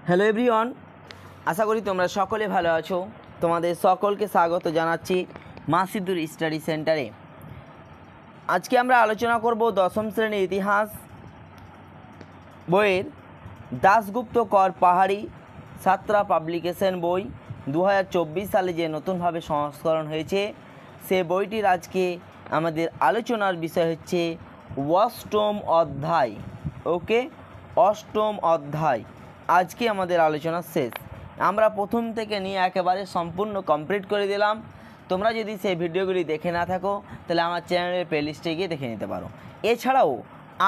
Hello everyone, আশা করি তোমরা সকলে ভালো আছো। তোমাদের সকলকে স্বাগত জানাচ্ছি মাসিদুর স্টাডি সেন্টারে। আজকে আমরা আলোচনা করব দশম শ্রেণীর ইতিহাস বইয়ের দাশগুপ্ত কর পাহাড়ি ছাত্রা পাবলিকেশন বই 2024 সালে যে নতুনভাবে সংস্করণ হয়েছে সে বইটির আজকে আমাদের আলোচনার বিষয় হচ্ছে অষ্টম অধ্যায়। ওকে, অষ্টম অধ্যায় আজকে আমাদের আলোচনা শেষ। আমরা প্রথম থেকে নিয়ে একেবারে সম্পূর্ণ কমপ্লিট করে দিলাম। তোমরা যদি সেই ভিডিওগুলি দেখে না থাকো তাহলে আমার চ্যানেলের প্লেলিস্টে গিয়ে দেখে নিতে পারো। এছাড়াও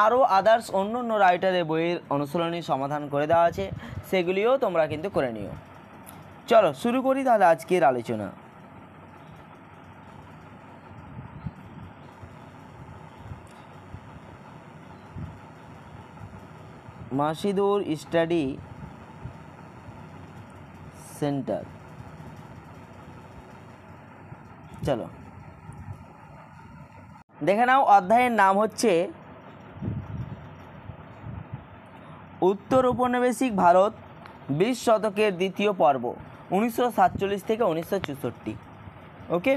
আরও আদার্স অন্য অন্য রাইটারের বইয়ের অনুশীলনী সমাধান করে দেওয়া আছে, সেগুলিও তোমরা কিন্তু করে নিও। চলো শুরু করি তাহলে আজকের আলোচনা। মাসিদুর স্টাডি সেন্টার, চলো দেখে নাও। অধ্যায়ের নাম হচ্ছে উত্তর উপনিবেশিক ভারত 20 শতকের দ্বিতীয় পর্ব 1947 থেকে 1964। ওকে,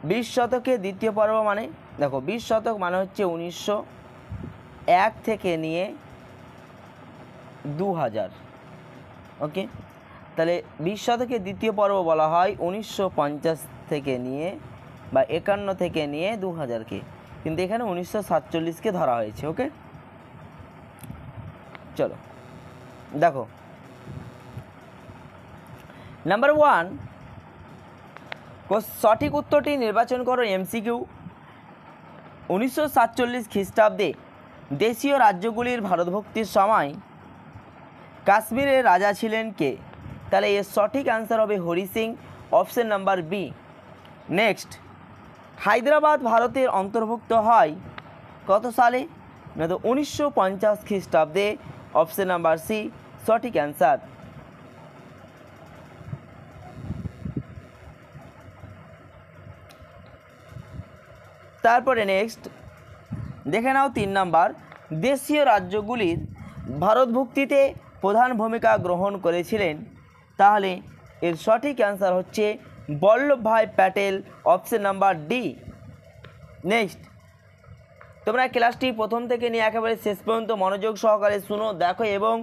20 শতকের দ্বিতীয় পর্ব মানে দেখো 20 শতক মানে হচ্ছে 1901 থেকে নিয়ে 2000। ওকে, তাহলে 20 শতকের দ্বিতীয় পর্ব বলা হয় 1950 থেকে নিয়ে বা 51 থেকে নিয়ে 2000কে, কিন্তু এখানে 1947কে ধরা হয়েছে। ওকে, চলো দেখো। নাম্বার 1, সঠিক উত্তরটি নির্বাচন করো। এমসিকিউ। 1947 খ্রিস্টাব্দে দেশীয় রাজ্যগুলির ভারতভুক্তির সময় কাশ্মীরের রাজা ছিলেন কে? তাহলে এর সঠিক অ্যান্সার হবে Hari Singh, option number B. Next, Hyderabad ভারতের অন্তর্ভুক্ত হয় কত সালে? না তো 1950 খ্রিস্টাব্দে, অপশন নাম্বার সি সঠিক অ্যান্সার। তারপরে নেক্সট দেখে নাও 3 নাম্বার, দেশীয় রাজ্যগুলির ভারতভুক্তিতে প্রধান ভূমিকা গ্রহণ করেছিলেন, তাহলে এর সঠিক অ্যান্সার হচ্ছে Vallabhbhai Patel, option number D. Next, তোমরা ক্লাসটি প্রথম থেকে নিয়ে একেবারে শেষ পর্যন্ত মনোযোগ সহকারে শুনো, দেখো এবং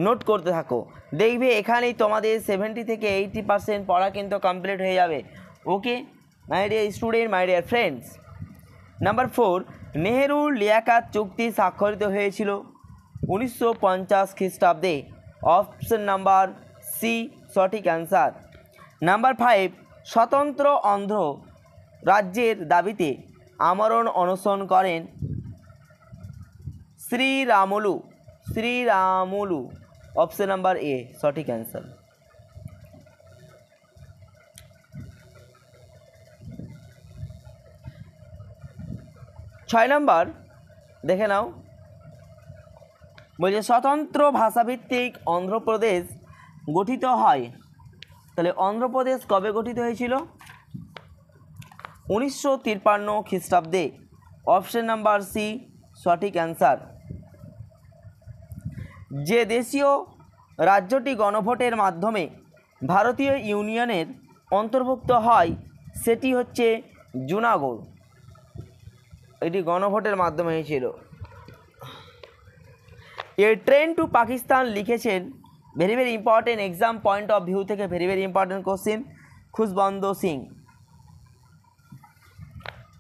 নোট করতে থাকো। দেখবে এখানেই তোমাদের 70 থেকে 80% পড়া কিন্তু কমপ্লিট হয়ে যাবে। Okay my dear student, my dear friends. Number 4, Nehru Liaquat চুক্তি স্বাক্ষরিত হয়েছিল 1950 খ্রিস্টাব্দে, অপশন নাম্বার সি সঠিক অ্যান্সার। নাম্বার 5, স্বতন্ত্র অন্ধ্র রাজ্যের দাবিতে আমরণ অনশন করেন শ্রীরামুলু, অপশন নাম্বার এ সঠিক অ্যান্সার। ছয় নাম্বার দেখে নাও, বলছে স্বতন্ত্র ভাষাভিত্তিক অন্ধ্রপ্রদেশ গঠিত হয়। তাহলে অন্ধ্রপ্রদেশ কবে গঠিত হয়েছিল? 1953 খ্রিস্টাব্দে, অপশন নাম্বার সি সঠিক অ্যান্সার। যে দেশীয় রাজ্যটি গণভোটের মাধ্যমে ভারতীয় ইউনিয়নের অন্তর্ভুক্ত হয় সেটি হচ্ছে জুনাগড়। এটি গণভোটের মাধ্যমে হয়েছিল। এ ট্রেন টু পাকিস্তান লিখেছেন, very very important, exam point of view থেকে very very important question, Khushwant Singh.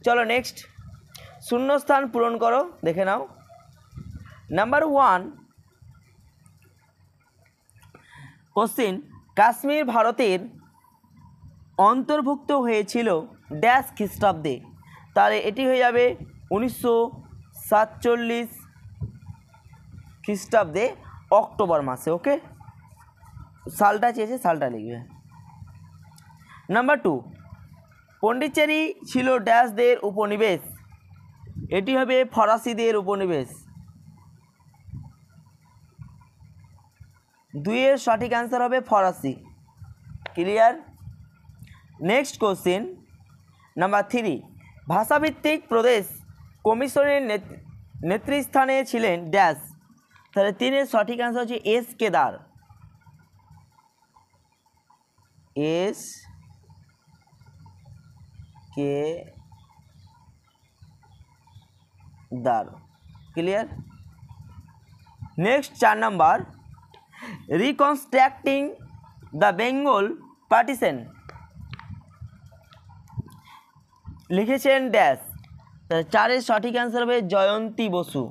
চলো নেক্সট, শূন্যস্থান পূরণ করো, দেখে নাও। নাম্বার 1 কোশ্চিন, কাশ্মীর ভারতের অন্তর্ভুক্ত হয়েছিল ড্যাশ খ্রিস্টাব্দে? তাহলে এটি হয়ে যাবে 1947 খ্রিস্টাব্দে অক্টোবর মাসে। ওকে, সালটা চেয়েছে, সালটা লিখবে। নাম্বার 2, পন্ডিচেরি ছিল ড্যাশদের উপনিবেশ? এটি হবে ফরাসিদের উপনিবেশ। 2 এর সঠিক অ্যান্সার হবে ফরাসি। ক্লিয়ার? নেক্সট কোশ্চিন নাম্বার 3, ভাষাভিত্তিক প্রদেশ কমিশনের নেতৃস্থানে ছিলেন ড্যাশ? তাহলে 3-এর সঠিক অ্যান্সার হচ্ছে এস কেদার। এস কে দার। Clear. Next 4 number, reconstructing the Bengal partition লিখেছেন ড্যাশ। তাহলে 4-এর সঠিক অ্যান্সার হবে জয়ন্তী বসু।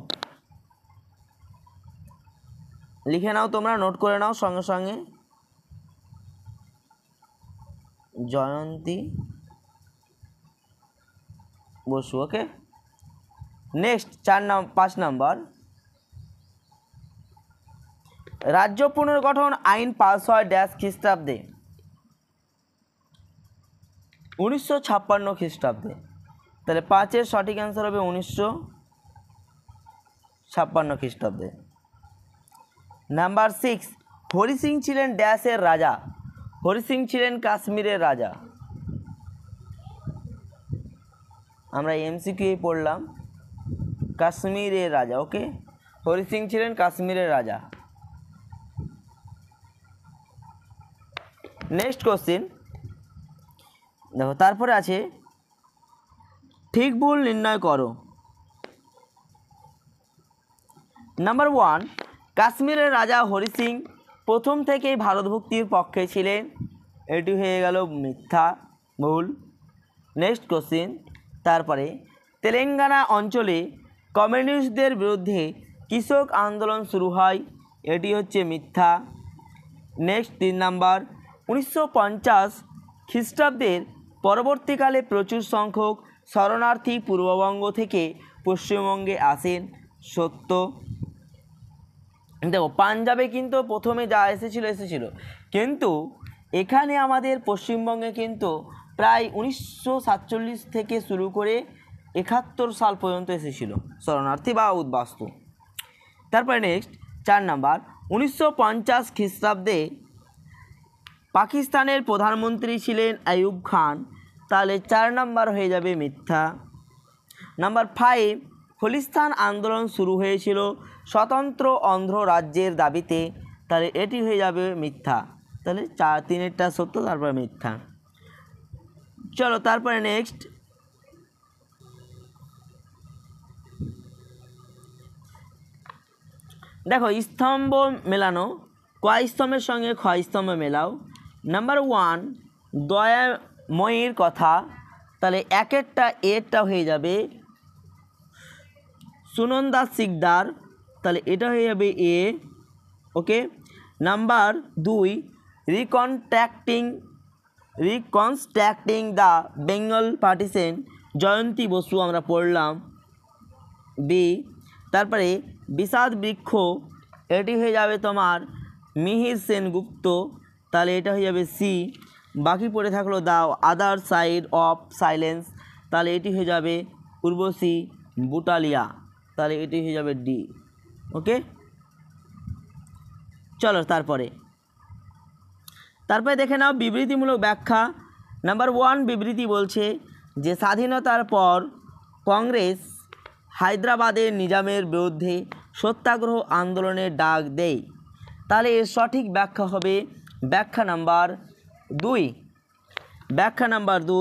লিখে নাও, তোমরা নোট করে নাও সঙ্গে সঙ্গে, জয়ন্তী বসু। ওকে। নেক্সট 5 নাম্বার, রাজ্য পুনর্গঠন আইন পাস হয় ড্যাশ খ্রিস্টাব্দে। 1956 খ্রিস্টাব্দে। তাহলে 5-এর সঠিক অ্যান্সার হবে 1956 খ্রিস্টাব্দে। নাম্বার 6, হরি সিং ছিলেন ড্যাশের রাজা। হরি সিং ছিলেন কাশ্মীরের রাজা। আমরা এমসিকিউ পড়লাম, কাশ্মীরের রাজা। ওকে, হরি সিং ছিলেন কাশ্মীরের রাজা। নেক্সট কোশ্চিন দেখো, তারপরে আছে ঠিক ভুল নির্ণয় করো। নাম্বার 1, কাশ্মীরের রাজা হরি সিং প্রথম থেকেই ভারতভুক্তির পক্ষে ছিলেন। এটি হয়ে গেল মিথ্যা, ভুল। নেক্সট কোশ্চিন, তারপরে তেলেঙ্গানা অঞ্চলে কমিউনিস্টদের বিরুদ্ধে কৃষক আন্দোলন শুরু হয়। এটি হচ্ছে মিথ্যা। নেক্সট 3 নাম্বার, 1950 খ্রিস্টাব্দের পরবর্তীকালে প্রচুর সংখ্যক শরণার্থী পূর্ববঙ্গ থেকে পশ্চিমবঙ্গে আসেন। সত্য। দেখো, পাঞ্জাবে কিন্তু প্রথমে যা এসেছিল, কিন্তু এখানে আমাদের পশ্চিমবঙ্গে কিন্তু প্রায় 1947 থেকে শুরু করে 71 সাল পর্যন্ত এসেছিল শরণার্থী বা উদ্বাস্তু। তারপরে নেক্সট 4 নাম্বার, 1950 খ্রিস্টাব্দে পাকিস্তানের প্রধানমন্ত্রী ছিলেন আইয়ুব খান। তাহলে 4 নাম্বার হয়ে যাবে মিথ্যা। নাম্বার 5, খলিস্তান আন্দোলন শুরু হয়েছিল স্বতন্ত্র অন্ধ্র রাজ্যের দাবিতে। তাহলে এটি হয়ে যাবে মিথ্যা। তাহলে 3-এরটা সত্য, তারপরে মিথ্যা। চলো তারপরে নেক্সট, দেখো স্তম্ভ মেলানো, কয় স্তম্ভের সঙ্গে ক্ষয় স্তম্ভ মেলাও। নাম্বার 1, দয়াময়ীর কথা। তাহলে এরটা হয়ে যাবে সুনন্দা সিকদার। তাহলে এটা হয়ে যাবে A. Okay. Number 2, reconstructing the Bengal partition Jayanti Basu আমরা পড়লাম, বি। তারপরে বিষাদ বৃক্ষ, এটি হয়ে যাবে তোমার মিহির সেনগুপ্ত। তাহলে এটা হয়ে যাবে সি। বাকি পড়ে থাকলো the other side of silence. তাহলে এটি হয়ে যাবে উর্বশী বুটালিয়া। তাহলে এটি হয়ে যাবে ডি। ওকে। চলো তারপরে দেখে নাও বিবৃতিমূলক ব্যাখ্যা। নাম্বার 1, বিবৃতি বলছে যে স্বাধীনতার পর কংগ্রেস হায়দ্রাবাদের নিজামের বিরুদ্ধে সত্যাগ্রহ আন্দোলনের ডাক দেয়। তাহলে এর সঠিক ব্যাখ্যা হবে ব্যাখ্যা নাম্বার 2। ব্যাখ্যা নাম্বার 2,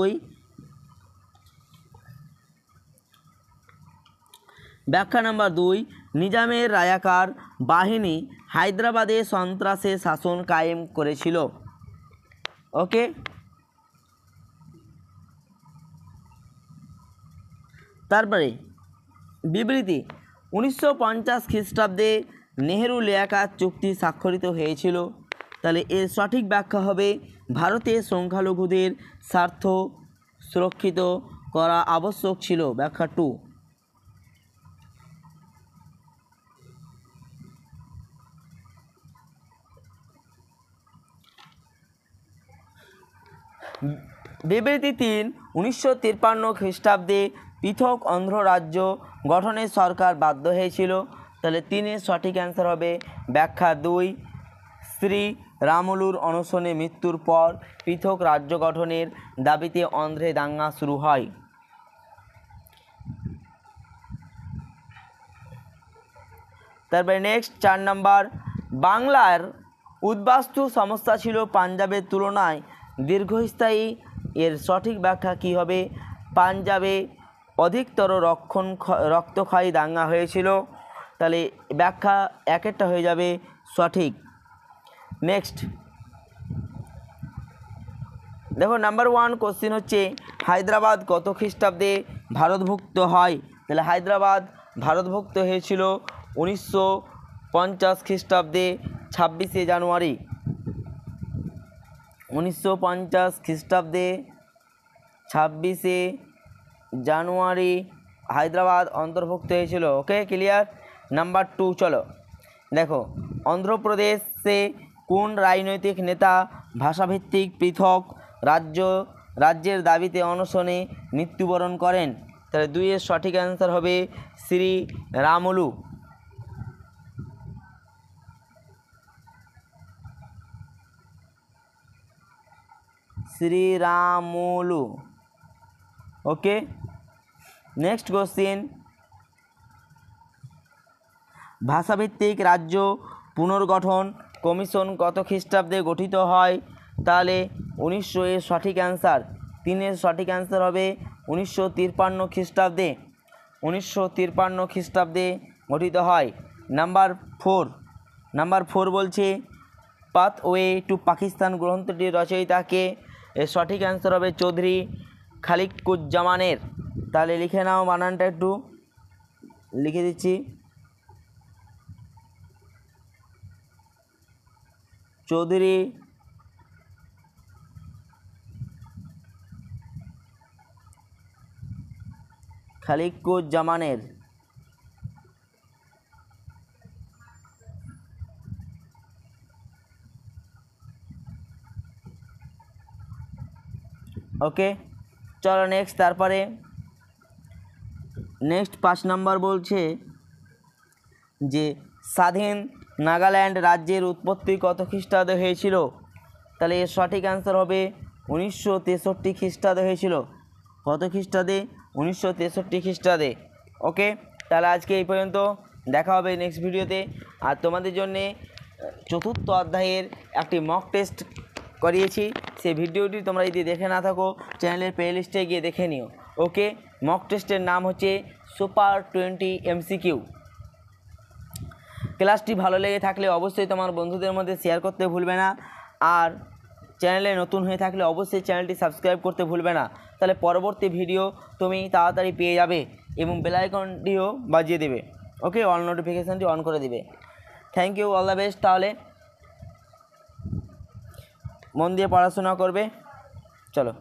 ব্যাখ্যা নাম্বার 2, নিজামের রাজাকার বাহিনী হায়দ্রাবাদে সন্ত্রাসের শাসন কায়েম করেছিল। ওকে। তারপরে বিবৃতি, 1950 খ্রিস্টাব্দে নেহেরু লিয়াকাত চুক্তি স্বাক্ষরিত হয়েছিল। তাহলে এর সঠিক ব্যাখ্যা হবে ভারতের সংখ্যালঘুদের স্বার্থ সুরক্ষিত করা আবশ্যক ছিল। ব্যাখ্যা 2। বিবৃতি 3, 1953 খ্রিস্টাব্দে পৃথক অন্ধ্র রাজ্য গঠনে সরকার বাধ্য হয়েছিল। তাহলে 3-এর সঠিক অ্যান্সার হবে ব্যাখ্যা 2। শ্রী রামুলুর অনশনে মৃত্যুর পর পৃথক রাজ্য গঠনের দাবিতে অন্ধ্রে দাঙ্গা শুরু হয়। তারপরে নেক্সট 4 নাম্বার, বাংলার উদ্বাস্তু সমস্যা ছিল পাঞ্জাবের তুলনায় দীর্ঘস্থায়ী। এর সঠিক ব্যাখ্যা কী হবে? পাঞ্জাবে অধিকতর রক্তক্ষয়ী দাঙ্গা হয়েছিল। তাহলে ব্যাখ্যা একটা হয়ে যাবে সঠিক। নেক্সট দেখো নাম্বার 1 কোশ্চিন হচ্ছে হায়দ্রাবাদ কত খ্রিস্টাব্দে ভারতভুক্ত হয়? তাহলে হায়দ্রাবাদ ভারতভুক্ত হয়েছিল 1950 খ্রিস্টাব্দে 26শে জানুয়ারি। 1950 খ্রিস্টাব্দে 26শে জানুয়ারি হায়দ্রাবাদ অন্তর্ভুক্ত হয়েছিল। ওকে, ক্লিয়ার। নাম্বার 2 চলো দেখো, অন্ধ্রপ্রদেশে কোন রাজনৈতিক নেতা ভাষাভিত্তিক পৃথক রাজ্যের দাবিতে অনশনে মৃত্যুবরণ করেন? তাহলে 2 এর সঠিক অ্যান্সার হবে শ্রী রামুলু। শ্রীরামুলু। ওকে, নেক্সট কোশ্চিন, ভাষাভিত্তিক রাজ্য পুনর্গঠন কমিশন কত খ্রিস্টাব্দে গঠিত হয়? তাহলে 1900 এর সঠিক অ্যান্সার। 3 এর সঠিক অ্যান্সার হবে 1953 খ্রিস্টাব্দে। 1953 খ্রিস্টাব্দে গঠিত হয়। নাম্বার 4 বলছে পাথওয়ে টু পাকিস্তান গ্রন্থটির রচয়িতাকে? এর সঠিক অ্যান্সার হবে চৌধুরী খালিকুজ্জামানের। তাহলে লিখে নাও, বানানটা একটু লিখে দিচ্ছি, চৌধুরী খালিকুজ্জামানের। ওকে, চলো নেক্সট। তারপরে নেক্সট 5 নাম্বার বলছে যে স্বাধীন নাগাল্যান্ড রাজ্যের উৎপত্তি কত খ্রিস্টাব্দে হয়েছিল? তাহলে এর সঠিক অ্যান্সার হবে 1963 খ্রিস্টাব্দে হয়েছিল। কত খ্রিস্টাব্দে? 1963 খ্রিস্টাব্দে। ওকে, তাহলে আজকে এই পর্যন্ত, দেখা হবে নেক্সট ভিডিওতে। আর তোমাদের জন্যে 4th অধ্যায়ের একটি মক টেস্ট করিয়েছি, সেই ভিডিওটি তোমরা যদি দেখে না থাকো চ্যানেলের প্লেলিস্টে গিয়ে দেখে নিও। ওকে, মক টেস্টের নাম হচ্ছে সুপার 20 MCQ। ক্লাসটি ভালো লেগে থাকলে অবশ্যই তোমার বন্ধুদের মধ্যে শেয়ার করতে ভুলবে না। আর চ্যানেলে নতুন হয়ে থাকলে অবশ্যই চ্যানেলটি সাবস্ক্রাইব করতে ভুলবে না। তাহলে পরবর্তী ভিডিও তুমি তাড়াতাড়ি পেয়ে যাবে এবং বেল আইকনটিও বাজিয়ে দেবে। ওকে, অল নোটিফিকেশানটি অন করে দিবে। Thank you, all the best. তাহলে মন দিয়ে পড়াশোনা করবে, চলো।